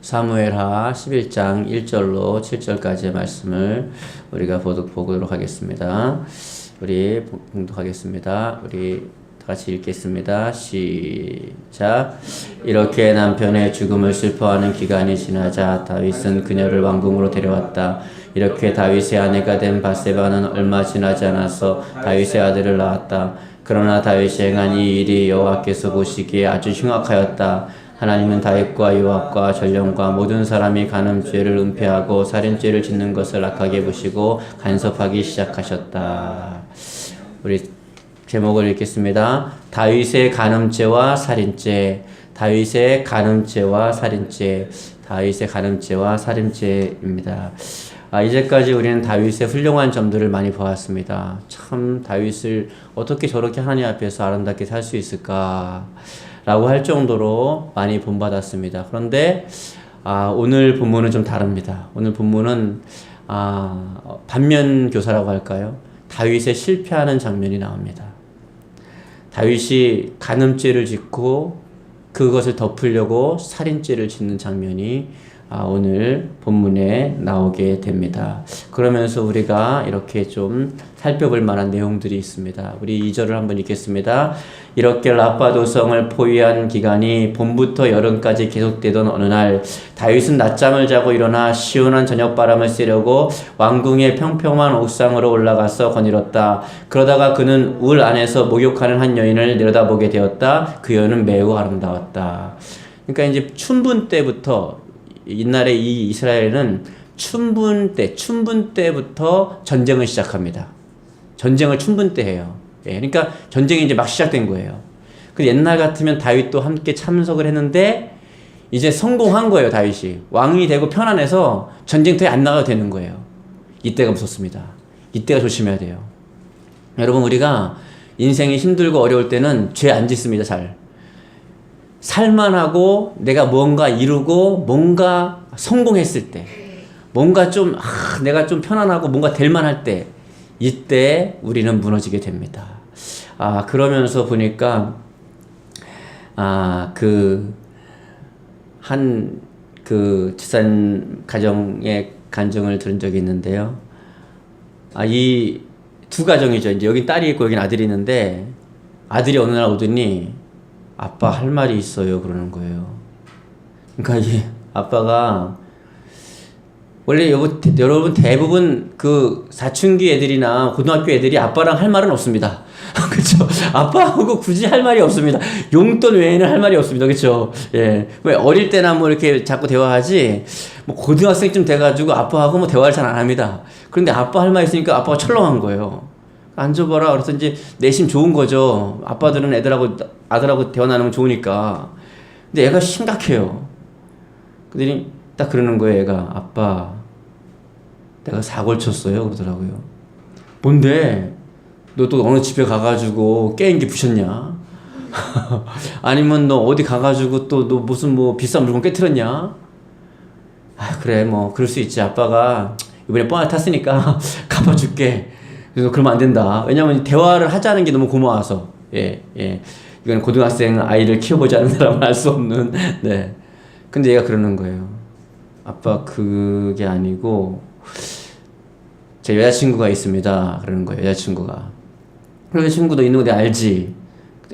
사무엘하 11장 1절로 7절까지의 말씀을 우리가 보도록 하겠습니다. 우리 봉독하겠습니다. 우리 다 같이 읽겠습니다. 시작. 이렇게 남편의 죽음을 슬퍼하는 기간이 지나자 다윗은 그녀를 왕궁으로 데려왔다. 이렇게 다윗의 아내가 된 바세바는 얼마 지나지 않아서 다윗의 아들을 낳았다. 그러나 다윗이 행한 이 일이 여호와께서 보시기에 아주 흉악하였다. 하나님은 다윗과 요압과 전령과 모든 사람이 간음죄를 은폐하고 살인죄를 짓는 것을 악하게 보시고 간섭하기 시작하셨다. 우리 제목을 읽겠습니다. 다윗의 간음죄와 살인죄. 다윗의 간음죄와 살인죄. 다윗의 간음죄와 살인죄입니다. 이제까지 우리는 다윗의 훌륭한 점들을 많이 보았습니다. 참 다윗을 어떻게 저렇게 하나님 앞에서 아름답게 살 수 있을까 라고 할 정도로 많이 본받았습니다. 그런데 오늘 본문은 좀 다릅니다. 오늘 본문은 반면 교사라고 할까요? 다윗의 실패하는 장면이 나옵니다. 다윗이 간음죄를 짓고 그것을 덮으려고 살인죄를 짓는 장면이 오늘 본문에 나오게 됩니다. 그러면서 우리가 이렇게 좀 살펴볼 만한 내용들이 있습니다. 우리 2절을 한번 읽겠습니다. 이렇게 라빠 도성을 포위한 기간이 봄부터 여름까지 계속되던 어느 날 다윗은 낮잠을 자고 일어나 시원한 저녁바람을 쐬려고 왕궁의 평평한 옥상으로 올라가서 거닐었다. 그러다가 그는 울 안에서 목욕하는 한 여인을 내려다보게 되었다. 그 여인은 매우 아름다웠다. 그러니까 이제 춘분 때부터 옛날에 이 이스라엘은 춘분 때부터 전쟁을 시작합니다. 전쟁을 춘분 때 해요. 그러니까 전쟁이 이제 막 시작된 거예요. 그 옛날 같으면 다윗도 함께 참석을 했는데 이제 성공한 거예요. 다윗이 왕이 되고 편안해서 전쟁터에 안 나가도 되는 거예요. 이때가 무섭습니다. 이때가 조심해야 돼요. 여러분, 우리가 인생이 힘들고 어려울 때는 죄 안 짓습니다. 잘 살만하고 내가 뭔가 이루고 뭔가 성공했을 때, 뭔가 좀 내가 좀 편안하고 뭔가 될 만할 때, 이때 우리는 무너지게 됩니다. 그러면서 보니까 그 집산 가정의 간증을 들은 적이 있는데요. 이 두 가정이죠. 이제 여기 딸이 있고 여긴 아들이 있는데 아들이 어느 날 오더니 아빠 할 말이 있어요 그러는 거예요. 그러니까 이 아빠가 원래 여러분 대부분 그 사춘기 애들이나 고등학교 애들이 아빠랑 할 말은 없습니다. 그렇죠? 아빠하고 굳이 할 말이 없습니다. 용돈 외에는 할 말이 없습니다. 그렇죠? 예. 왜 어릴 때나 뭐 이렇게 자꾸 대화하지 뭐 고등학생쯤 돼가지고 아빠하고 뭐 대화를 잘 안 합니다. 그런데 아빠 할 말 있으니까 아빠가 철렁한 거예요. 앉아봐라. 그래서 이제 내심 좋은 거죠. 아빠들은 아들하고 대화 나누면 좋으니까. 근데 애가 심각해요. 그랬더니 딱 그러는 거예요. 애가 아빠 내가 사고를 쳤어요 그러더라고요. 뭔데? 너 또 어느 집에 가가지고 게임기 부셨냐? 아니면 너 어디 가가지고 또 너 무슨 뭐 비싼 물건 깨트렸냐? 그래 뭐 그럴 수 있지. 아빠가 이번에 뻔하게 탔으니까 갚아줄게. 그래서 그러면 안 된다. 왜냐면 대화를 하자는 게 너무 고마워서. 이건 고등학생 아이를 키워보지 않은 사람은 알 수 없는. 네. 근데 얘가 그러는 거예요. 아빠 그게 아니고 제 여자친구가 있습니다. 그러는 거예요. 여자친구도 있는 거 내가 알지.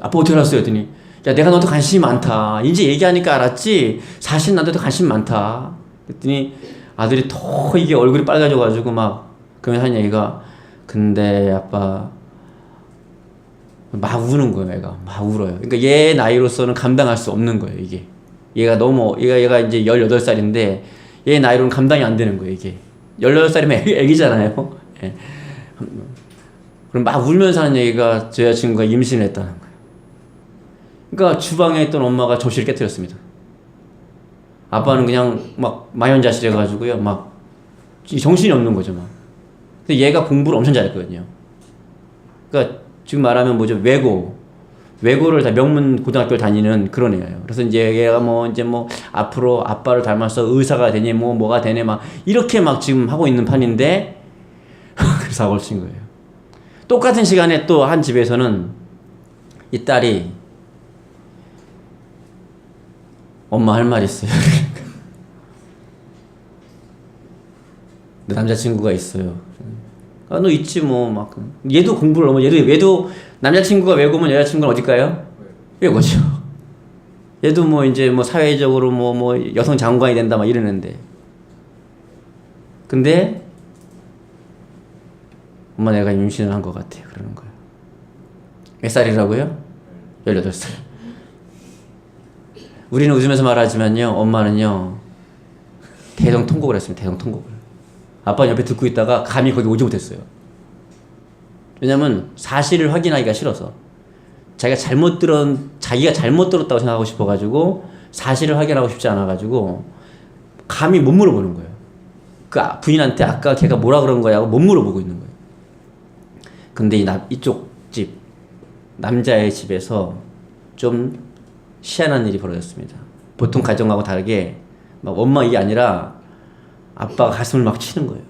아빠 어떻게 알았어요? 했더니 야 내가 너한테 관심이 많다. 이제 얘기하니까 알았지. 사실 나한테도 관심 많다. 그랬더니 아들이 더 이게 얼굴이 빨개져가지고 막 그러면서 한 얘기가 근데 아빠 막 우는 거예요. 애가 막 울어요. 그러니까 얘 나이로서는 감당할 수 없는 거예요. 이게 얘가 이제 18살인데 얘 나이로는 감당이 안 되는 거예요. 이게 18살이면 애기잖아요. 예. 그럼 막 울면서 하는 얘기가 제 여자친구가 임신을 했다는 거예요. 그러니까 주방에 있던 엄마가 접시를 깨뜨렸습니다. 아빠는 그냥 막 망연자실 해가지고요. 막 정신이 없는 거죠. 막. 근데 얘가 공부를 엄청 잘했거든요. 그러니까 지금 말하면 뭐죠? 외고를 다 명문 고등학교를 다니는 그런 애예요. 그래서 이제 얘가 앞으로 아빠를 닮아서 의사가 되니 뭐가 되니 막 이렇게 막 지금 하고 있는 판인데 그래서 사고를 친 거예요. 똑같은 시간에 또 한 집에서는 이 딸이 엄마 할 말 있어요. 내 남자친구가 있어요. 아, 너 있지 뭐 막. 얘도 공부를 너무 얘도 남자친구가 외국오면 여자친구는 어딜까요? 외국어죠. 얘도 뭐 이제 뭐 사회적으로 뭐 여성 장관이 된다 막 이러는데. 근데 엄마 내가 임신을 한 것 같아 그러는 거예요. 몇 살이라고요? 18살. 우리는 웃으면서 말하지만요, 엄마는요 대성통곡을 했습니다. 대성통곡을. 아빠는 옆에 듣고 있다가 감히 거기 오지 못했어요. 왜냐면 사실을 확인하기가 싫어서. 자기가 잘못 들었다고 생각하고 싶어가지고 사실을 확인하고 싶지 않아가지고 감히 못 물어보는 거예요. 그 부인한테 아까 걔가 뭐라 그런 거야 하고 못 물어보고 있는 거예요. 근데 이쪽 집 남자의 집에서 좀 희한한 일이 벌어졌습니다. 보통 가정하고 다르게 막 엄마 이게 아니라 아빠가 가슴을 막 치는 거예요.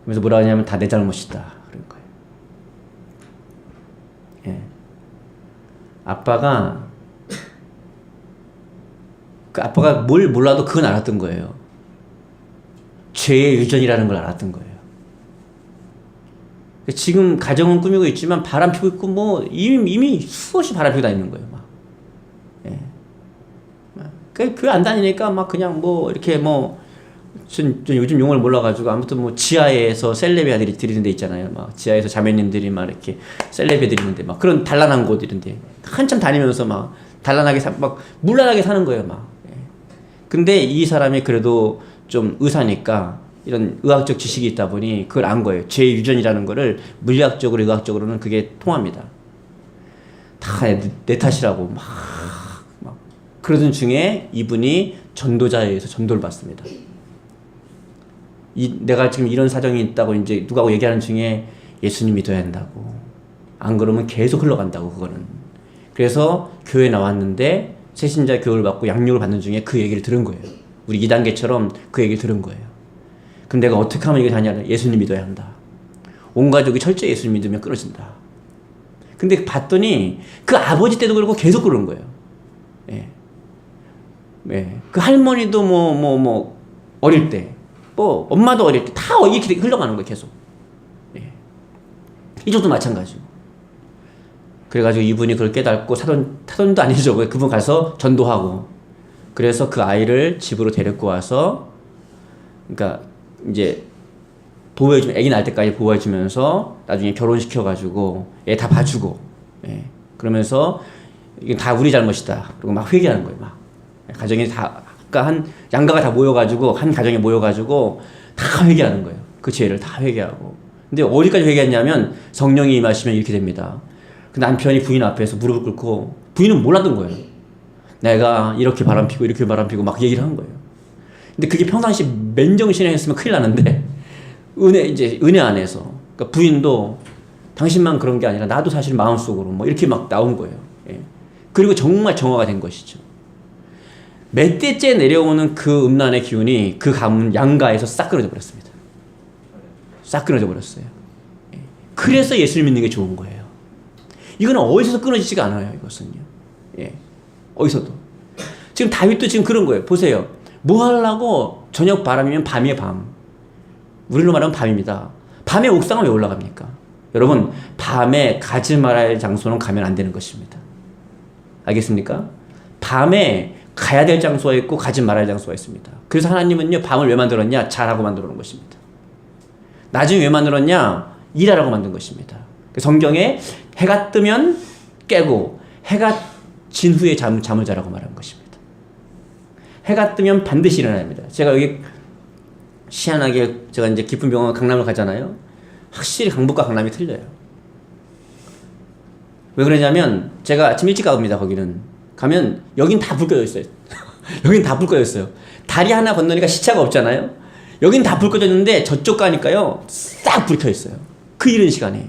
그래서 뭐라 하냐면 다 내 잘못이다 그런 거예요. 예. 아빠가 뭘 몰라도 그건 알았던 거예요. 죄의 유전이라는 걸 알았던 거예요. 지금 가정은 꾸미고 있지만 바람 피고 있고 뭐 이미 수없이 바람 피고 다니는 거예요. 막. 예. 교회 안 다니니까 막 그냥 뭐 이렇게 뭐 전 요즘 용어를 몰라가지고 아무튼 뭐 지하에서 셀레비 아들이 드리는 데 있잖아요. 막 지하에서 자매님들이 막 이렇게 셀레비 드리는데 막 그런 단란한 곳 이런데 한참 다니면서 막 단란하게 막 물란하게 사는 거예요. 막. 예. 근데 이 사람이 그래도 좀 의사니까 이런 의학적 지식이 있다 보니 그걸 안 거예요. 죄의 유전이라는 거를 물리학적으로 의학적으로는 그게 통합니다. 다 내 탓이라고 막 그러던 중에 이분이 전도자에 의해서 전도를 받습니다. 내가 지금 이런 사정이 있다고 이제 누가하고 얘기하는 중에 예수님 믿어야 한다고. 안 그러면 계속 흘러간다고 그거는. 그래서 교회에 나왔는데 새신자 교육을 받고 양육을 받는 중에 그 얘기를 들은 거예요. 우리 2단계처럼 그 얘기를 들은 거예요. 그럼 내가 어떻게 하면 이게 다냐? 예수님 믿어야 한다. 온 가족이 철저히 예수님 믿으면 끊어진다. 근데 봤더니 그 아버지 때도 그러고 계속 그러는 거예요. 예. 예. 그 할머니도 어릴 때, 뭐 엄마도 어릴 때 다 이렇게 흘러가는 거예요. 계속. 예. 이쪽도 마찬가지고. 그래가지고 이분이 그걸 깨닫고 사돈도 아니죠. 그분 가서 전도하고. 그래서 그 아이를 집으로 데리고 와서, 그러니까 이제 보호해주면, 애기 날 때까지 보호해주면서 나중에 결혼시켜가지고 애 다 봐주고, 예. 그러면서 이게 다 우리 잘못이다. 그리고 막 회개하는 거예요. 막 가정이 다, 그러니까 양가가 다 모여가지고 한 가정에 모여가지고 다 회개하는 거예요. 그 죄를 다 회개하고. 근데 어디까지 회개했냐면 성령이 임하시면 이렇게 됩니다. 그 남편이 부인 앞에서 무릎을 꿇고, 부인은 몰랐던 거예요. 내가 이렇게 바람피고 막 얘기를 한 거예요. 근데 그게 평상시 맨정신에 했으면 큰일 나는데, 은혜 안에서. 그러니까 부인도 당신만 그런 게 아니라 나도 사실 마음속으로 뭐 이렇게 막 나온 거예요. 예. 그리고 정말 정화가 된 것이죠. 몇 대째 내려오는 그 음란의 기운이 그 가문 양가에서 싹 끊어져 버렸습니다. 싹 끊어져 버렸어요. 예. 그래서 예수를 믿는 게 좋은 거예요. 이거는 어디서도 끊어지지가 않아요. 이것은요. 예. 어디서도. 지금 다윗도 지금 그런 거예요. 보세요. 뭐 하려고 저녁 바람이면 밤이에요. 밤. 우리로 말하면 밤입니다. 밤에 옥상은 왜 올라갑니까? 여러분, 밤에 가지 말아야 할 장소는 가면 안 되는 것입니다. 알겠습니까? 밤에 가야 될 장소가 있고 가지 말아야 할 장소가 있습니다. 그래서 하나님은요, 밤을 왜 만들었냐? 자라고 만들어 놓은 것입니다. 나중에 왜 만들었냐? 일하라고 만든 것입니다. 성경에 해가 뜨면 깨고 해가 진 후에 잠을 자라고 말한 것입니다. 해가 뜨면 반드시 일어나야 합니다. 제가 여기 희한하게 제가 이제 깊은 병원 강남을 가잖아요. 확실히 강북과 강남이 틀려요. 왜 그러냐면 제가 아침 일찍 가봅니다. 거기는 가면 여긴 다 불 꺼져 있어요. 여긴 다 불 꺼져 있어요. 다리 하나 건너니까 시차가 없잖아요. 여긴 다 불 꺼져 있는데 저쪽 가니까요 싹 불 켜 있어요. 그 이른 시간에.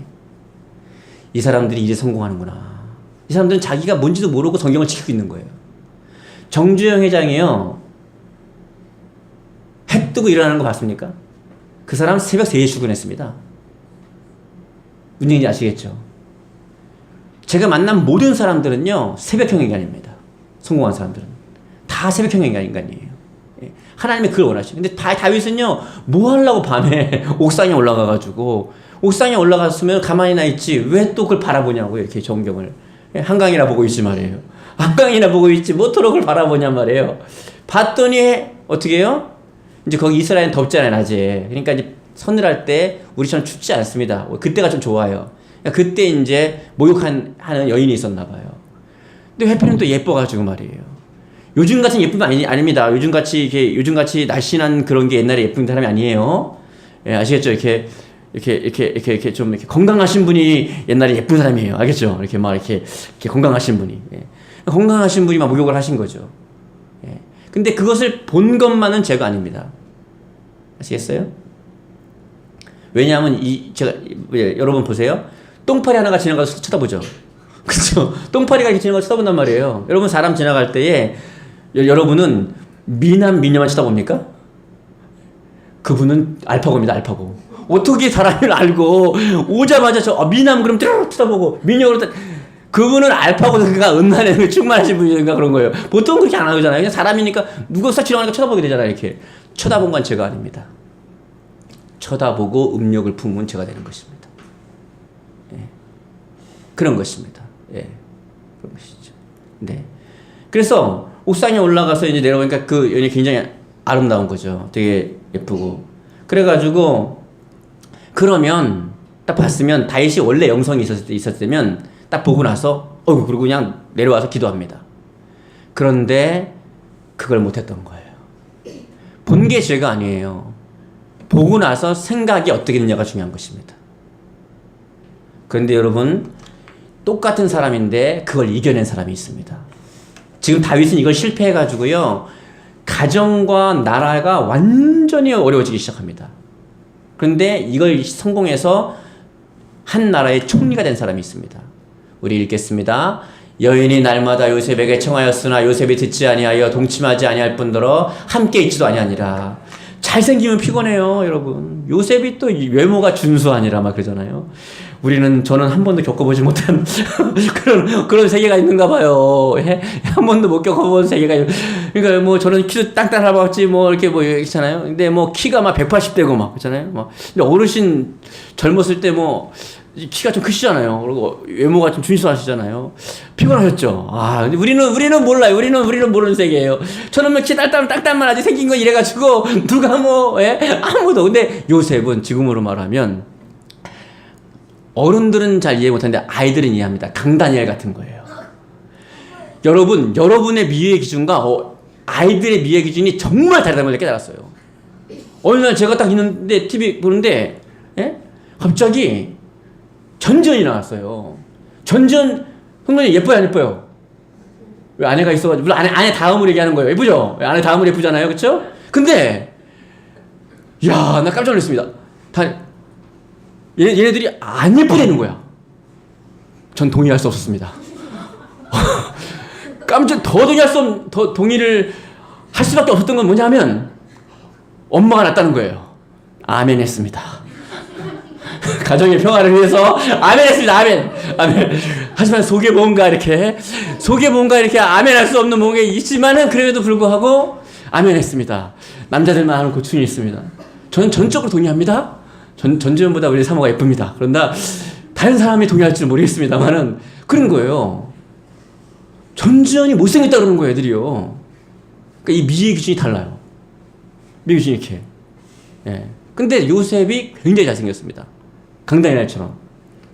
이 사람들이 이제 성공하는구나. 이 사람들은 자기가 뭔지도 모르고 성경을 지키고 있는 거예요. 정주영 회장이요, 해 뜨고 일어나는 거 봤습니까? 그 사람 새벽 3시에 출근했습니다. 무슨 얘기인지 아시겠죠? 제가 만난 모든 사람들은요 새벽형 인간입니다. 성공한 사람들은 다 새벽형 인간이에요. 하나님이 그걸 원하시죠. 근데 다윗은요, 뭐 하려고 밤에 옥상에 올라가가지고, 옥상에 올라갔으면 가만히나 있지, 왜 또 그걸 바라보냐고, 이렇게 전경을. 한강이나 보고 있지 말이에요. 한강이나 보고 있지, 뭐토록 그걸 바라보냐 말이에요. 봤더니, 어떻게 해요? 이제 거기 이스라엘은 덥잖아요, 낮에. 그러니까 이제 서늘할 때 우리처럼 춥지 않습니다. 그때가 좀 좋아요. 그러니까 그때 이제 목욕하는 여인이 있었나 봐요. 근데 회피는 또 예뻐가지고 말이에요. 요즘 같은 예쁨이 아닙니다. 요즘같이 날씬한 그런 게 옛날에 예쁜 사람이 아니에요. 예, 아시겠죠? 이렇게 좀 이렇게 건강하신 분이 옛날에 예쁜 사람이에요. 알겠죠? 이렇게 건강하신 분이. 예. 건강하신 분이 막 목욕을 하신 거죠. 예. 근데 그것을 본 것만은 죄가 아닙니다. 아시겠어요? 왜냐하면 여러분 보세요. 똥파리 하나가 지나가서 쳐다보죠. 그쵸? 똥파리가 이렇게 지나가서 쳐다본단 말이에요. 여러분 사람 지나갈 때에 여러분은 미남만 쳐다봅니까? 그분은 알파고입니다. 알파고. 어떻게 사람을 알고 오자마자 미남 그럼 뚜루룩 쳐다보고 미녀로 그분은 알파고가 은난에 충만하신 분인가 그런 거예요. 보통 그렇게 안 하잖아요. 그냥 사람이니까 누가 싹 지나가니까 쳐다보게 되잖아요. 이렇게 쳐다본 건 죄가 아닙니다. 쳐다보고 음욕을 품으면 죄가 되는 것입니다. 예. 그런 것입니다. 예. 그런 것이죠. 네. 그래서 옥상에 올라가서 이제 내려보니까 그 여인이 굉장히 아름다운 거죠. 되게 예쁘고. 그래가지고, 그러면, 딱 봤으면, 다윗이 원래 영성이 있었으면, 딱 보고 나서, 그리고 그냥 내려와서 기도합니다. 그런데, 그걸 못했던 거예요. 본 게 죄가 아니에요. 보고 나서 생각이 어떻게 되느냐가 중요한 것입니다. 그런데 여러분, 똑같은 사람인데, 그걸 이겨낸 사람이 있습니다. 지금 다윗은 이걸 실패해가지고요, 가정과 나라가 완전히 어려워지기 시작합니다. 그런데 이걸 성공해서 한 나라의 총리가 된 사람이 있습니다. 우리 읽겠습니다. 여인이 날마다 요셉에게 청하였으나 요셉이 듣지 아니하여 동침하지 아니할 뿐더러 함께 있지도 아니하니라. 잘생기면 피곤해요, 여러분. 요셉이 또 외모가 준수하니라 막 그러잖아요. 저는 한 번도 겪어보지 못한 그런 세계가 있는가 봐요. 예? 한 번도 못 겪어본 세계가. 그러니까 뭐 저는 키도 땅땅 잡았지 이렇게 있잖아요. 근데 키가 막 180대고 막 그렇잖아요. 근데 어르신 젊었을 때 키가 좀 크시잖아요. 그리고 외모가 좀 준수하시잖아요. 피곤하셨죠. 근데 우리는 몰라요. 우리는 모르는 세계예요. 저는 키 땅땅만 아직 생긴 거 이래가지고 누가 아무도. 근데 요셉은 지금으로 말하면 어른들은 잘 이해 못하는데 아이들은 이해합니다. 강다니엘 같은 거예요. 여러분의 미의 기준과 아이들의 미의 기준이 정말 다르다는 걸 깨달았어요. 어느 날 제가 딱 있는데 TV 보는데 갑자기 전지현이 나왔어요. 전지현 형님 예뻐요 안 예뻐요? 왜 아내가 있어가지고 물론 아내 다음으로 얘기하는 거예요. 예쁘죠? 아내 다음으로 예쁘잖아요, 그렇죠? 근데 나 깜짝 놀랐습니다. 얘네들이 안 예쁘다는 거야. 전 동의할 수 없었습니다. 더 동의를 할 수밖에 없었던 건 뭐냐면 엄마가 낫다는 거예요. 아멘 했습니다. 가정의 평화를 위해서 아멘 했습니다. 아멘. 하지만 속에 뭔가 이렇게 아멘 할 수 없는 뭔가 있지만은 그래도 불구하고 아멘 했습니다. 남자들만 하는 고충이 있습니다. 저는 전적으로 동의합니다. 전지현보다 우리 사모가 예쁩니다. 그런다 다른 사람이 동의할지는 모르겠습니다만은 그런 거예요. 전지현이 못생겼다 그러는 거예요, 애들이요. 그러니까 이 미의 기준이 달라요. 미의 기준이 이렇게. 예. 근데 요셉이 굉장히 잘생겼습니다. 강다니엘처럼.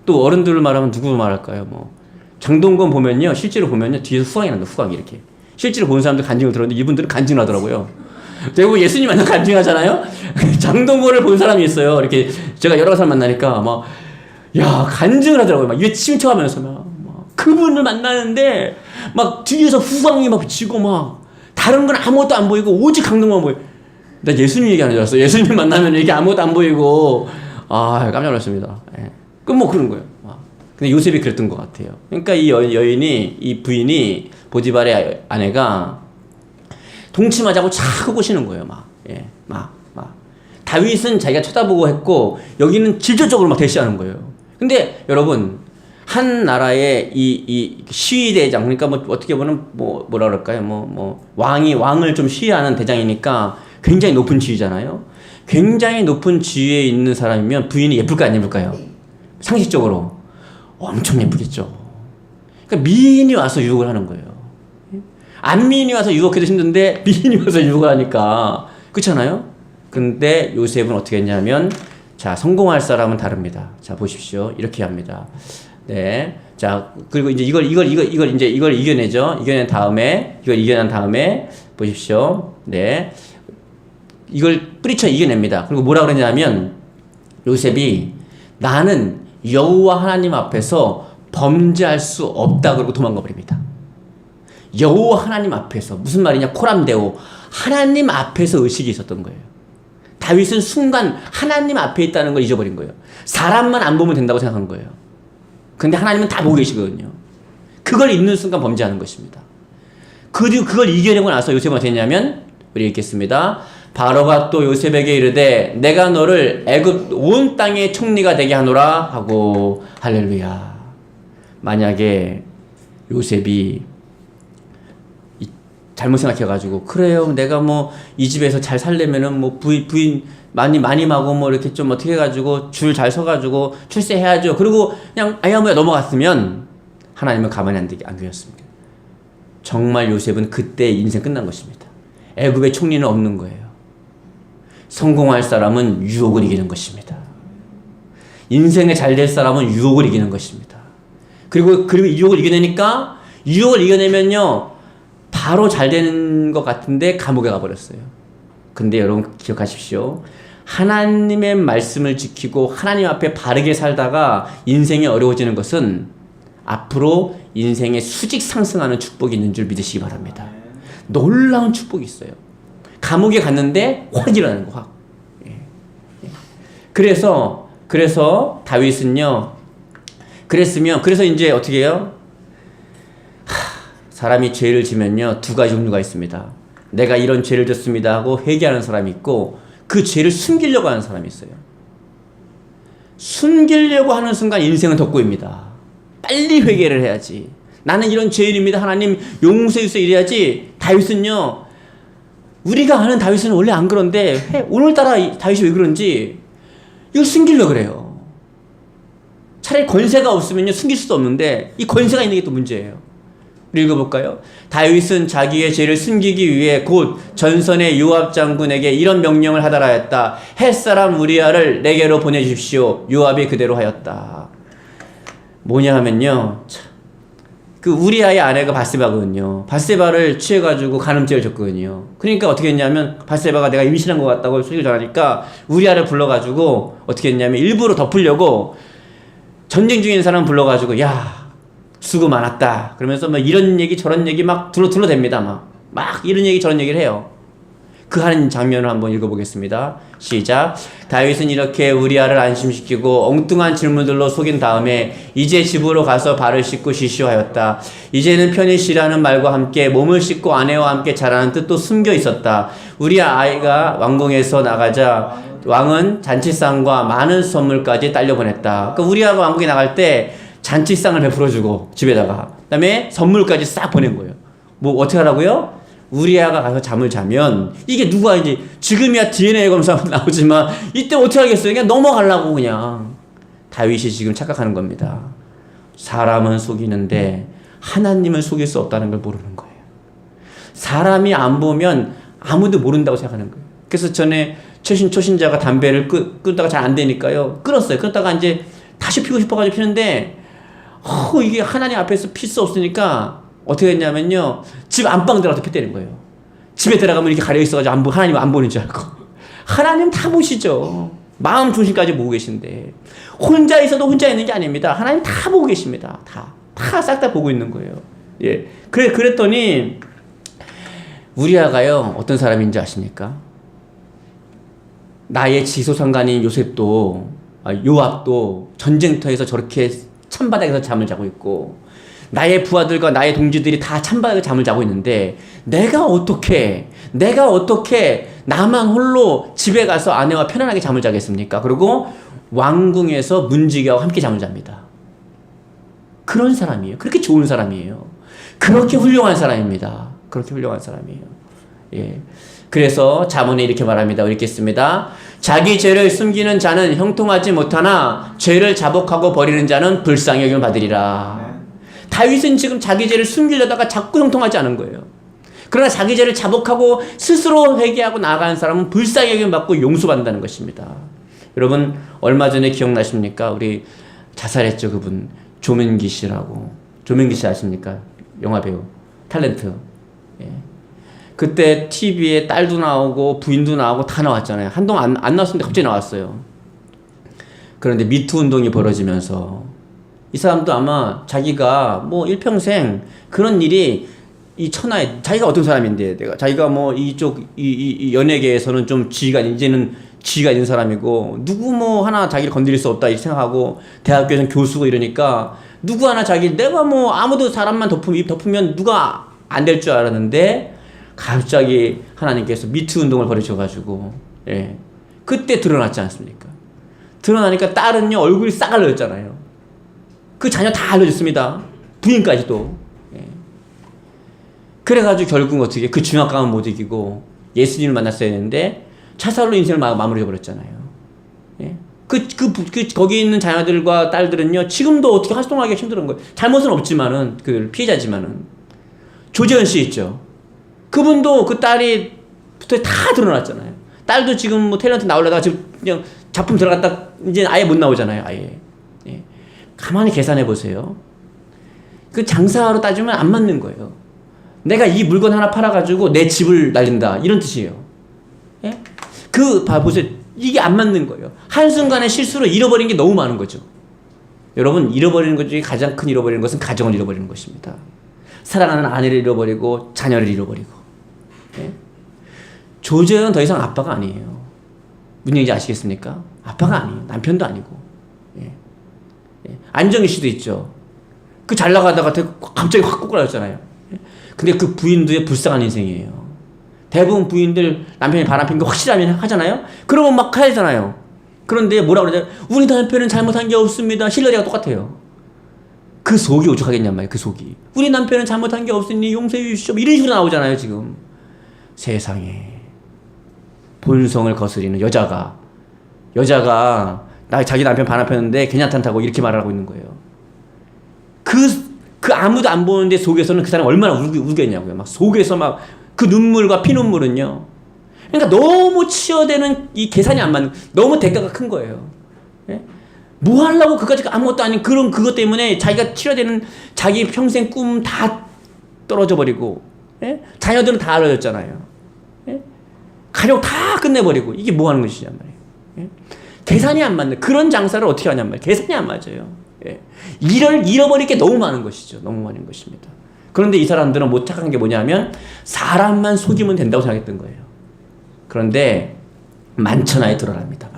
또 어른들을 말하면 누구 말할까요? 장동건 보면요, 실제로 보면요, 뒤에서 후광이 난다, 후광이 이렇게. 실제로 보는 사람들 간증을 들었는데 이분들은 간증을 하더라고요. 대부분 예수님 만나 간증하잖아요? 장동건을 본 사람이 있어요. 이렇게 제가 여러 사람 만나니까 간증을 하더라고요. 입에 침투하면서 그분을 만나는데 뒤에서 후광이 비치고 다른 건 아무것도 안 보이고 오직 강동만 보여. 나 예수님 얘기하는 줄 알았어. 예수님 만나면 이렇게 아무것도 안 보이고 깜짝 놀랐습니다. 예. 그런 거예요. 근데 요셉이 그랬던 것 같아요. 그러니까 이 여인이, 이 부인이, 보디발의 아내가 동침하자고 자꾸 꼬시는 거예요. 다윗은 자기가 쳐다보고 했고, 여기는 직접적으로 대시하는 거예요. 근데 여러분, 한 나라의 이 시위대장, 그러니까 어떻게 보면 뭐라 그럴까요? 왕을 좀 시위하는 대장이니까 굉장히 높은 지위잖아요. 굉장히 높은 지위에 있는 사람이면 부인이 예쁠까 안 예쁠까요? 상식적으로 엄청 예쁘겠죠. 그러니까 미인이 와서 유혹을 하는 거예요. 안 미인이 와서 유혹해도 힘든데 미인이 와서 유혹을 하니까 그렇잖아요. 근데 요셉은 어떻게 했냐면 자, 성공할 사람은 다릅니다. 자, 보십시오. 이렇게 합니다. 네. 자, 그리고 이제 이걸 이겨내죠. 이걸 이겨낸 다음에 보십시오. 네. 이걸 뿌리쳐 이겨냅니다. 그리고 뭐라 그러냐면 요셉이 나는 여호와 하나님 앞에서 범죄할 수 없다 그러고 도망가 버립니다. 여호와 하나님 앞에서 무슨 말이냐? 코람데오 하나님 앞에서 의식이 있었던 거예요. 다윗은 순간 하나님 앞에 있다는 걸 잊어버린 거예요. 사람만 안 보면 된다고 생각한 거예요. 근데 하나님은 다 보고 계시거든요. 그걸 잊는 순간 범죄하는 것입니다. 그리고 그걸 이겨내고 나서 요셉은 어떻게 했냐면 우리 읽겠습니다. 바로가 또 요셉에게 이르되 내가 너를 애굽 온 땅의 총리가 되게 하노라 하고 할렐루야. 만약에 요셉이 잘못 생각해가지고 그래요 내가 뭐 이 집에서 잘 살려면은 뭐 부인 마님하고 뭐 이렇게 좀 어떻게 해가지고 줄 잘 서가지고 출세해야죠. 그리고 그냥 아야무야 넘어갔으면 하나님은 가만히 안 두셨습니다. 정말 요셉은 그때 인생 끝난 것입니다. 애굽의 총리는 없는 거예요. 성공할 사람은 유혹을 이기는 것입니다. 인생에 잘 될 사람은 유혹을 이기는 것입니다. 그리고 유혹을 이겨내니까 유혹을 이겨내면요 바로 잘 되는 것 같은데 감옥에 가버렸어요. 근데 여러분 기억하십시오. 하나님의 말씀을 지키고 하나님 앞에 바르게 살다가 인생이 어려워지는 것은 앞으로 인생에 수직 상승하는 축복이 있는 줄 믿으시기 바랍니다. 놀라운 축복이 있어요. 감옥에 갔는데 확 일어나는 거 확. 그래서 다윗은요. 그래서 이제 어떻게 해요? 사람이 죄를 지면요 두 가지 종류가 있습니다. 내가 이런 죄를 졌습니다 하고 회개하는 사람이 있고 그 죄를 숨기려고 하는 사람이 있어요. 숨기려고 하는 순간 인생은 덕고입니다. 빨리 회개를 해야지. 나는 이런 죄인입니다. 하나님 용서해 주세요 이래야지. 다윗은요 우리가 아는 다윗은 원래 안 그런데 오늘따라 다윗이 왜 그런지 이걸 숨기려고 그래요. 차라리 권세가 없으면요 숨길 수도 없는데 이 권세가 있는 게 또 문제예요. 읽어볼까요? 다윗은 자기의 죄를 숨기기 위해 곧 전선의 요압 장군에게 이런 명령을 하더라 했다. 햇사람 우리아를 내게로 보내주십시오. 요압이 그대로 하였다. 뭐냐 하면요 그 우리아의 아내가 바세바거든요. 바세바를 취해가지고 간음죄를 졌거든요. 그러니까 어떻게 했냐면 바세바가 내가 임신한 것 같다고 소리를 전하니까 우리아를 불러가지고 어떻게 했냐면 일부러 덮으려고 전쟁 중인 사람 불러가지고 야 수고 많았다. 그러면서 막 이런 얘기 저런 얘기 막 둘러댑니다. 막 이런 얘기 저런 얘기를 해요. 그 하는 장면을 한번 읽어보겠습니다. 시작. 다윗은 이렇게 우리아를 안심시키고 엉뚱한 질문들로 속인 다음에 이제 집으로 가서 발을 씻고 쉬시오 하였다. 이제는 편히 쉬라는 말과 함께 몸을 씻고 아내와 함께 자라는 뜻도 숨겨 있었다. 우리아 아이가 왕궁에서 나가자 왕은 잔치상과 많은 선물까지 딸려 보냈다. 그러니까 우리아가 왕궁에 나갈 때 잔치상을 베풀어주고 집에다가 그다음에 선물까지 싹 보낸 거예요. 뭐 어떻게 하라고요? 우리아가 가서 잠을 자면 이게 누가 이제 지금이야 DNA 검사 나오지만 이때 어떻게 하겠어요? 그냥 넘어가려고 그냥. 다윗이 지금 착각하는 겁니다. 사람은 속이는데 하나님을 속일 수 없다는 걸 모르는 거예요. 사람이 안 보면 아무도 모른다고 생각하는 거예요. 그래서 전에 초신자가 담배를 끊다가 잘 안 되니까요 끊었어요. 끊다가 이제 다시 피고 싶어가지고 피는데 이게 하나님 앞에서 필 수 없으니까 어떻게 했냐면요 집 안방 들어가서 폈다는 거예요. 집에 들어가면 이렇게 가려있어가지고 하나님 안 보는 줄 알고. 하나님 다 보시죠. 마음 중심까지 보고 계신데 혼자 있어도 혼자 있는 게 아닙니다. 하나님 다 보고 계십니다. 다 싹 다 보고 있는 거예요. 예. 그랬더니 우리아가요 어떤 사람인지 아십니까? 나의 지소상관인 요압도 전쟁터에서 저렇게 찬바닥에서 잠을 자고 있고 나의 부하들과 나의 동지들이 다 찬바닥에서 잠을 자고 있는데 내가 어떻게 나만 홀로 집에 가서 아내와 편안하게 잠을 자겠습니까? 그리고 왕궁에서 문지기와 함께 잠을 잡니다. 그런 사람이에요. 그렇게 좋은 사람이에요. 그렇게 훌륭한 사람입니다. 그렇게 훌륭한 사람이에요. 예. 그래서 잠언에 이렇게 말합니다. 읽겠습니다. 자기 죄를 숨기는 자는 형통하지 못하나 죄를 자복하고 버리는 자는 불쌍히 여김을 받으리라. 다윗은 지금 자기 죄를 숨기려다가 자꾸 형통하지 않은 거예요. 그러나 자기 죄를 자복하고 스스로 회개하고 나아가는 사람은 불쌍히 여김을 받고 용서받는다는 것입니다. 여러분 얼마 전에 기억나십니까? 우리 자살했죠. 그분 조민기 씨라고. 조민기 씨 아십니까? 영화배우 탤런트. 예. 그때 TV에 딸도 나오고 부인도 나오고 다 나왔잖아요. 한동안 안 나왔었는데 갑자기 나왔어요. 그런데 미투 운동이 벌어지면서 이 사람도 아마 자기가 뭐 일평생 그런 일이 이 천하에 자기가 어떤 사람인데 자기가 뭐 이쪽 이 연예계에서는 좀 지위가 이제는 지위가 있는 사람이고 누구 뭐 하나 자기를 건드릴 수 없다 이렇게 생각하고 대학교에서는 교수고 이러니까 누구 하나 내가 뭐 아무도 사람만 덮으면 누가 안 될 줄 알았는데 갑자기 하나님께서 미투 운동을 벌이셔가지고 예. 그때 드러났지 않습니까? 드러나니까 딸은요 얼굴이 싹 알려졌잖아요. 그 자녀 다 알려졌습니다. 부인까지도. 예. 그래가지고 결국 어떻게 그 중압감은 못 이기고 예수님을 만났어야 했는데 자살로 인생을 마무리해버렸잖아요. 예. 거기 있는 자녀들과 딸들은요 지금도 어떻게 활동하기가 힘든 거예요. 잘못은 없지만은 그 피해자지만은 조재현 씨 있죠. 그분도 그 딸이 다 드러났잖아요. 딸도 지금 뭐 탤런트 나오려다가 지금 그냥 작품 들어갔다 이제 아예 못 나오잖아요. 아예. 예. 가만히 계산해 보세요. 그 장사로 따지면 안 맞는 거예요. 내가 이 물건 하나 팔아가지고 내 집을 날린다 이런 뜻이에요. 예? 보세요. 이게 안 맞는 거예요. 한순간의 실수로 잃어버린 게 너무 많은 거죠. 여러분 잃어버리는 것 중에 가장 큰 잃어버리는 것은 가정을 잃어버리는 것입니다. 사랑하는 아내를 잃어버리고 자녀를 잃어버리고. 예? 조재현은 더 이상 아빠가 아니에요. 무슨 얘기인지 아시겠습니까? 아빠가 아니에요. 남편도 아니고. 예. 예. 안정희 씨도 있죠. 그 잘 나가다가 갑자기 확 꼬꾸라졌잖아요. 예? 근데 그 부인도 불쌍한 인생이에요. 대부분 부인들 남편이 바람핀 거 확실하면 하잖아요. 그러면 막 해야 되잖아요. 그런데 뭐라 그러냐? 우리 남편은 잘못한 게 없습니다. 힐러리가 똑같아요. 그 속이 오죽하겠냔 말이에요. 그 속이. 우리 남편은 잘못한 게 없으니 용서해 주시오. 이런 식으로 나오잖아요. 지금. 세상에. 본성을 거스리는 여자가 자기 남편 바람폈는데 괜찮다고 이렇게 말하고 있는 거예요. 그 아무도 안 보는데 속에서는 그 사람 얼마나 울겠냐고요. 막 속에서 막 그 눈물과 피눈물은요. 그러니까 너무 치어대는 이 계산이 안 맞는, 너무 대가가 큰 거예요. 예? 뭐 하려고 그까짓 아무것도 아닌 그것 때문에 자기가 치러대는 자기 평생 꿈 다 떨어져 버리고, 예? 자녀들은 다 알려졌잖아요. 예? 가족 다 끝내버리고, 이게 뭐 하는 것이냔 말이에요. 예? 계산이 안 맞는, 그런 장사를 어떻게 하냔 말이에요. 계산이 안 맞아요. 예? 잃어버릴 게 너무 많은 것이죠. 너무 많은 것입니다. 그런데 이 사람들은 못 착한 게 뭐냐면, 사람만 속이면 된다고 생각했던 거예요. 그런데, 만천하에 드러납니다.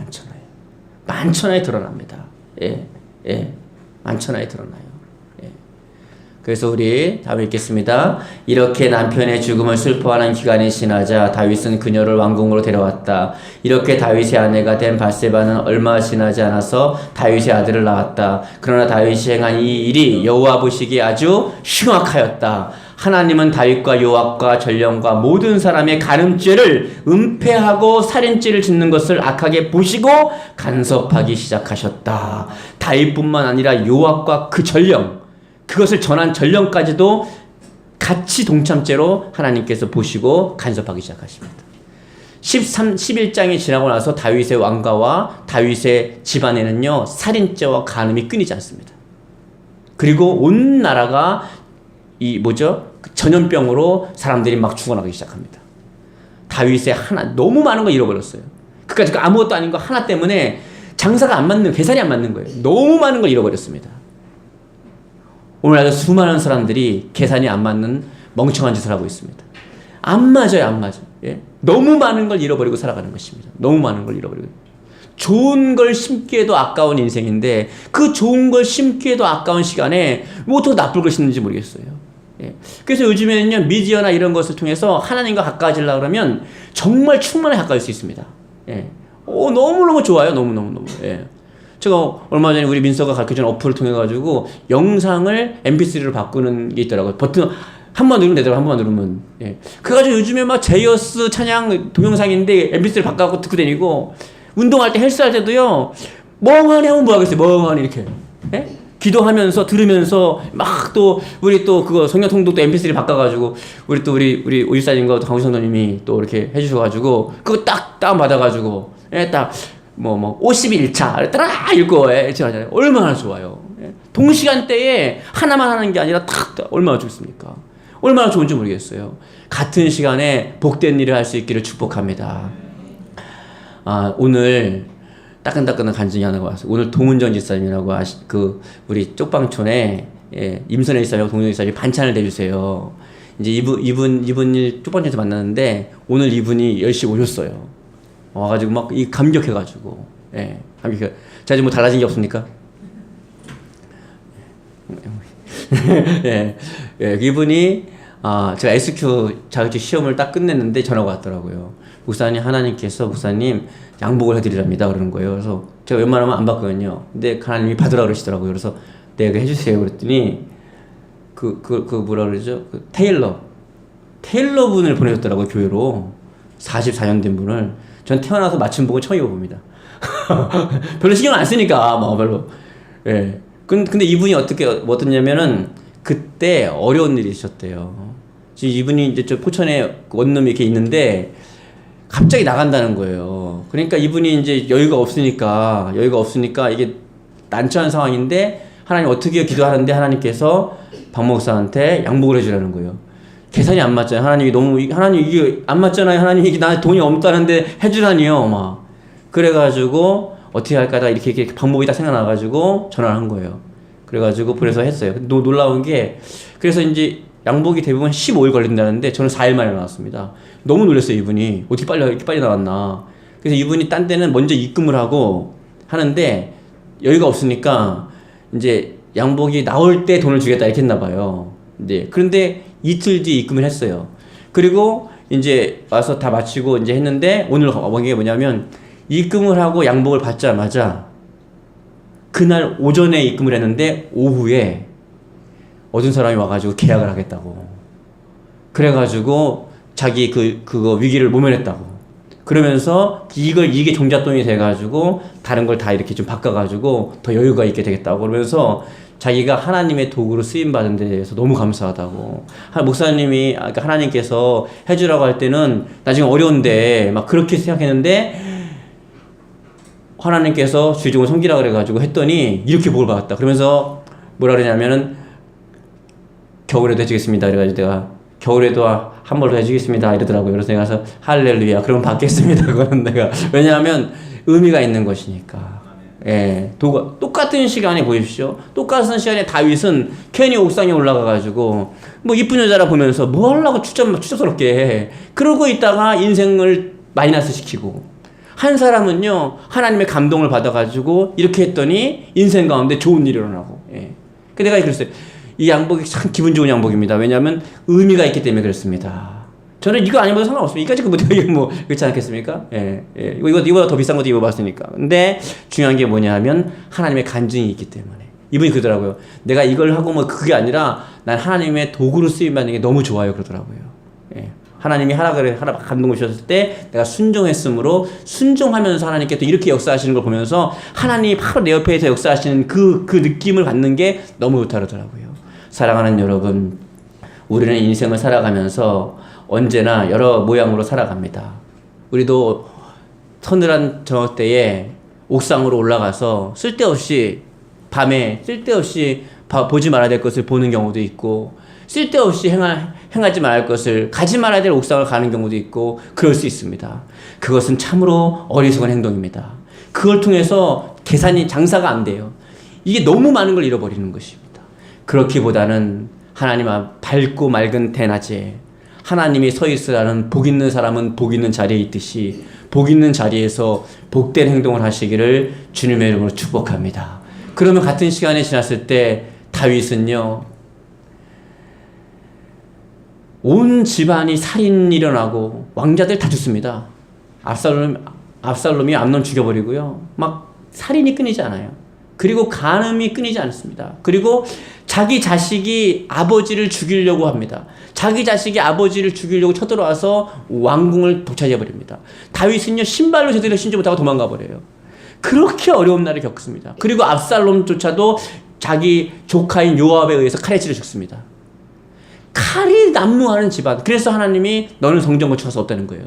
만천하에 드러납니다. 예, 만천하에 드러나요. 예. 그래서 우리 다음에 읽겠습니다. 이렇게 남편의 죽음을 슬퍼하는 기간이 지나자 다윗은 그녀를 왕궁으로 데려왔다. 이렇게 다윗의 아내가 된 밧세바는 얼마 지나지 않아서 다윗의 아들을 낳았다. 그러나 다윗이 행한 이 일이 여호와 보시기에 아주 흉악하였다. 하나님은 다윗과 요압과 전령과 모든 사람의 간음죄를 은폐하고 살인죄를 짓는 것을 악하게 보시고 간섭하기 시작하셨다. 다윗뿐만 아니라 요압과 그 전령, 그것을 전한 전령까지도 같이 동참죄로 하나님께서 보시고 간섭하기 시작하십니다. 11장이 지나고 나서 다윗의 왕가와 다윗의 집안에는요, 살인죄와 간음이 끊이지 않습니다. 그리고 온 나라가 전염병으로 사람들이 막 죽어나가기 시작합니다. 다윗의 너무 많은 거 잃어버렸어요. 그까짓 아무것도 아닌 거 하나 때문에 장사가 안 맞는, 계산이 안 맞는 거예요. 너무 많은 걸 잃어버렸습니다. 오늘날 수많은 사람들이 계산이 안 맞는 멍청한 짓을 하고 있습니다. 안 맞아요. 예? 너무 많은 걸 잃어버리고 살아가는 것입니다. 너무 많은 걸 잃어버리고. 좋은 걸 심기에도 아까운 인생인데, 그 좋은 걸 심기에도 아까운 시간에 뭐 어떻게 나쁠 걸 심는지 모르겠어요. 예. 그래서 요즘에는요, 미디어나 이런 것을 통해서 하나님과 가까워지려고 그러면 정말 충만히 가까울 수 있습니다. 예. 너무너무 좋아요. 너무너무. 예. 제가 얼마 전에 우리 민서가 가르쳐준 어플을 통해가지고 영상을 mp3로 바꾸는 게 있더라고요. 버튼, 한 번 누르면 되더라고, 한 번만 누르면. 예. 그래가지고 요즘에 막 제이어스 찬양 동영상인데 MP3 바꿔갖고 듣고 다니고, 운동할 때 헬스할 때도요, 멍하니 하면 뭐 하겠어요, 멍하니 이렇게. 예? 기도하면서 들으면서 막 또 우리 또 그거 성경통독도 MP3 바꿔가지고 우리 오집사님과 강우성도님이 또 이렇게 해주셔가지고 그거 딱 다운 받아가지고 딱 뭐 51차 따라 읽고 제가 얼마나 좋아요. 동시간대에 하나만 하는 게 아니라 탁 얼마나 좋습니까? 얼마나 좋은지 모르겠어요. 같은 시간에 복된 일을 할 수 있기를 축복합니다. 오늘 따끈따끈한 간증이 하나가 왔어요. 오늘 동은정 집사님이라고 우리 쪽방촌에 임선혜 집사님하고 동은정 집사님이 반찬을 내주세요. 이제 이분이 쪽방촌에서 만났는데 오늘 이분이 10시 오셨어요. 와가지고 막 감격해가지고 감격해. 자, 이제 뭐 달라진 게 없습니까? 이분이 제가 SQ 자격증 시험을 딱 끝냈는데 전화가 왔더라고요. 목사님 양복을 해드리랍니다 그러는 거예요. 그래서 제가 웬만하면 안 받거든요. 근데 하나님이 받으라 그러시더라고요. 그래서 내가 해주세요 그랬더니 뭐라 그러죠? 테일러 분을 보내셨더라고요, 교회로. 44년 된 분을. 전 태어나서 맞춤복을 처음 입어봅니다. 별로 신경 안 쓰니까 별로. 예. 근데 이분이 어떻냐면은 그때 어려운 일이 있었대요. 지금 이분이 이제 저 포천에 원룸이 이렇게 있는데 갑자기 나간다는 거예요. 그러니까 이분이 이제 여유가 없으니까 이게 난처한 상황인데 하나님 어떻게 기도하는데 하나님께서 박 목사한테 양복을 해주라는 거예요. 계산이 안 맞잖아요. 하나님 이게 안 맞잖아요. 하나님 이게 나 돈이 없다는데 해주라니요. 막 그래가지고 어떻게 할까 다 이렇게 방법이 딱 생각나가지고 전화를 한 거예요. 그래가지고 그래서 했어요. 놀라운 게 그래서 이제 양복이 대부분 15일 걸린다는데 저는 4일 만에 나왔습니다. 너무 놀랐어요, 이분이. 어떻게 이렇게 빨리 나왔나. 그래서 이분이 딴 데는 먼저 입금을 하고 하는데 여유가 없으니까 이제 양복이 나올 때 돈을 주겠다 이렇게 했나 봐요. 그런데 이틀 뒤에 입금을 했어요. 그리고 이제 와서 다 마치고 이제 했는데 오늘 온 게 뭐냐면 입금을 하고 양복을 받자마자 그날 오전에 입금을 했는데 오후에 어떤 사람이 와가지고 계약을 하겠다고. 그래가지고 자기 그거 위기를 모면했다고. 그러면서 이게 종잣돈이 돼가지고 다른 걸 다 이렇게 좀 바꿔가지고 더 여유가 있게 되겠다고. 그러면서 자기가 하나님의 도구로 쓰임받은 데 대해서 너무 감사하다고. 목사님이, 그러니까 하나님께서 해주라고 할 때는 나중에 어려운데 막 그렇게 생각했는데 하나님께서 주종을 섬기라 그래가지고 했더니 이렇게 복을 받았다. 그러면서 뭐라 그러냐면은 겨울에도 해주겠습니다. 그래가지고 내가 겨울에도 한 번 더 해주겠습니다. 이러더라고요. 그래서 내가 가서 할렐루야. 그럼 받겠습니다. 그거는 내가. 왜냐하면 의미가 있는 것이니까. 똑같은 시간에 보십시오. 똑같은 시간에 다윗은 괜히 옥상에 올라가가지고 뭐 이쁜 여자라 보면서 뭐 하려고 추접스럽게 해. 그러고 있다가 인생을 마이너스 시키고 한 사람은요 하나님의 감동을 받아가지고 이렇게 했더니 인생 가운데 좋은 일이 일어나고. 그 내가 그랬어요. 이 양복이 참 기분 좋은 양복입니다. 왜냐하면 의미가 있기 때문에 그렇습니다. 저는 이거 아니면 상관없습니다. 이까지 뭐 그렇지 않겠습니까? 이거보다 더 비싼 것도 입어봤으니까. 근데 중요한 게 뭐냐 하면 하나님의 간증이 있기 때문에. 이분이 그러더라고요. 내가 이걸 하고 뭐 그게 아니라 난 하나님의 도구로 쓰임받는 게 너무 좋아요. 그러더라고요. 하나님이 하라 감동을 주셨을 때 내가 순종했으므로 순종하면서 하나님께 또 이렇게 역사하시는 걸 보면서 하나님이 바로 내 옆에서 역사하시는 그 느낌을 받는 게 너무 좋다 그러더라고요. 사랑하는 여러분, 우리는 인생을 살아가면서 언제나 여러 모양으로 살아갑니다. 우리도 서늘한 저녁 때에 옥상으로 올라가서 밤에 쓸데없이 보지 말아야 될 것을 보는 경우도 있고 쓸데없이 행하지 말아야 할 것을 가지 말아야 될 옥상을 가는 경우도 있고 그럴 수 있습니다. 그것은 참으로 어리석은 행동입니다. 그걸 통해서 장사가 안 돼요. 이게 너무 많은 걸 잃어버리는 것입니다. 그렇기보다는 하나님 앞 밝고 맑은 대낮에 하나님이 서 있으라는 복 있는 사람은 복 있는 자리에 있듯이 복 있는 자리에서 복된 행동을 하시기를 주님의 이름으로 축복합니다. 그러면 같은 시간에 지났을 때 다윗은요 온 집안이 살인이 일어나고 왕자들 다 죽습니다. 압살롬이 암논 죽여버리고요 막 살인이 끊이지 않아요. 그리고 간음이 끊이지 않습니다. 그리고 자기 자식이 아버지를 죽이려고 합니다. 자기 자식이 아버지를 죽이려고 쳐들어와서 왕궁을 독차지해버립니다. 다윗은요, 신발로 제대로 신지 못하고 도망가 버려요. 그렇게 어려운 날을 겪습니다. 그리고 압살롬조차도 자기 조카인 요압에 의해서 칼에 찔려 죽습니다. 칼이 난무하는 집안. 그래서 하나님이 너는 성전 건축할 수 없다는 거예요.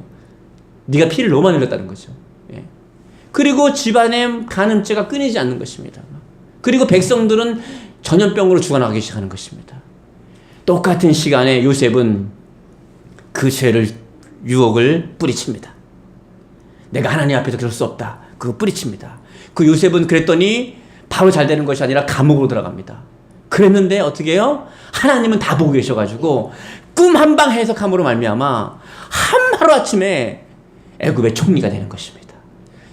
네가 피를 너무 많이 흘렸다는 거죠. 예. 그리고 집안에 간음죄가 끊이지 않는 것입니다. 그리고 백성들은 전염병으로 죽어나가기 시작하는 것입니다. 똑같은 시간에 요셉은 그 죄를, 유혹을 뿌리칩니다. 내가 하나님 앞에서 그럴 수 없다. 그거 뿌리칩니다. 그 요셉은 그랬더니 바로 잘 되는 것이 아니라 감옥으로 들어갑니다. 그랬는데 어떻게 해요? 하나님은 다 보고 계셔가지고 꿈 한 방 해석함으로 말미암아 하루아침에 애굽의 총리가 되는 것입니다.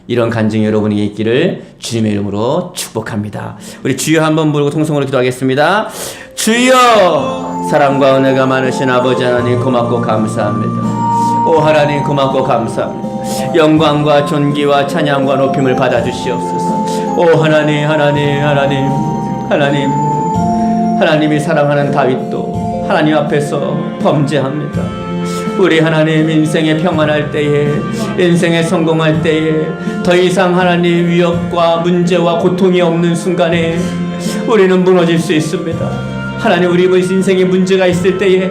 이런 간증이 여러분에게 있기를 주님의 이름으로 축복합니다. 우리 주여 한번 부르고 통성으로 기도하겠습니다. 주여, 사랑과 은혜가 많으신 아버지 하나님 고맙고 감사합니다. 오 하나님 고맙고 감사합니다. 영광과 존귀와 찬양과 높임을 받아주시옵소서. 오 하나님, 하나님이 사랑하는 다윗도 하나님 앞에서 범죄합니다. 우리 하나님 인생에 평안할 때에, 인생에 성공할 때에 더 이상 하나님 위협과 문제와 고통이 없는 순간에 우리는 무너질 수 있습니다. 하나님, 우리 인생에 문제가 있을 때에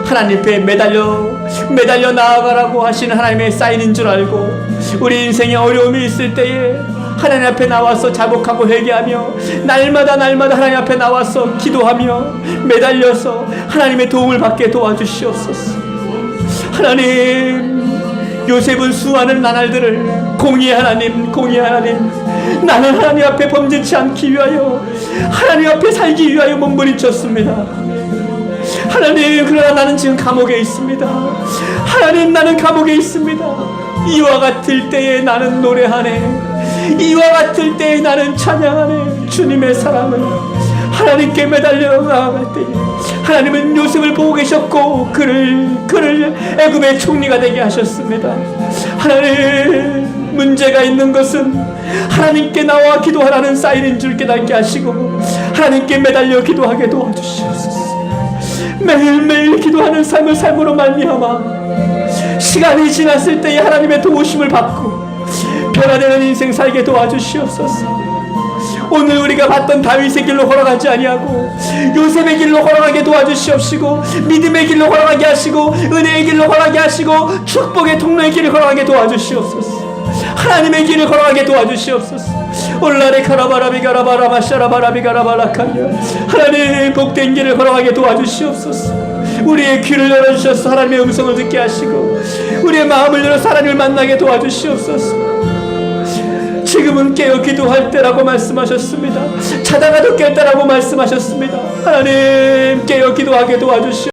하나님 앞에 매달려 나아가라고 하시는 하나님의 사인인 줄 알고, 우리 인생에 어려움이 있을 때에 하나님 앞에 나와서 자복하고 회개하며 날마다 하나님 앞에 나와서 기도하며 매달려서 하나님의 도움을 받게 도와주시옵소서. 하나님, 요셉은 수많은 나날들을 공의의 하나님, 나는 하나님 앞에 범죄치 않기 위하여, 하나님 앞에 살기 위하여 몸부림쳤습니다. 하나님, 그러나 나는 지금 감옥에 있습니다. 하나님, 나는 감옥에 있습니다. 이와 같을 때에 나는 노래하네. 이와 같을 때에 나는 찬양하네. 주님의 사랑을 하나님께 매달려 나아갈 때에 하나님은 요셉을 보고 계셨고 그를 애굽의 총리가 되게 하셨습니다. 하나님, 문제가 있는 것은 하나님께 나와 기도하라는 사인인 줄 깨닫게 하시고 하나님께 매달려 기도하게 도와주시옵소서. 매일매일 기도하는 삶으로 말미암아 시간이 지났을 때에 하나님의 도우심을 받고 변화되는 인생 살게 도와주시옵소서. 오늘 우리가 봤던 다윗의 길로 걸어가지 아니하고 요셉의 길로 걸어가게 도와주시옵시고, 믿음의 길로 걸어가게 하시고, 은혜의 길로 걸어가게 하시고, 축복의 통로의 길을 걸어가게 도와주시옵소서. 하나님의 길을 걸어가게 도와주시옵소서. 올라레 카라바라비 가라바라마 샤라바라비 가라바라카냐. 하나님, 복된 길을 걸어가게 도와주시옵소서. 우리의 귀를 열어주셔서 하나님의 음성을 듣게 하시고 우리의 마음을 열어서 하나님을 만나게 도와주시옵소서. 지금은 깨어 기도할 때라고 말씀하셨습니다. 자다가도 깰 때라고 말씀하셨습니다. 하나님, 깨어 기도하게 도와주시옵소서.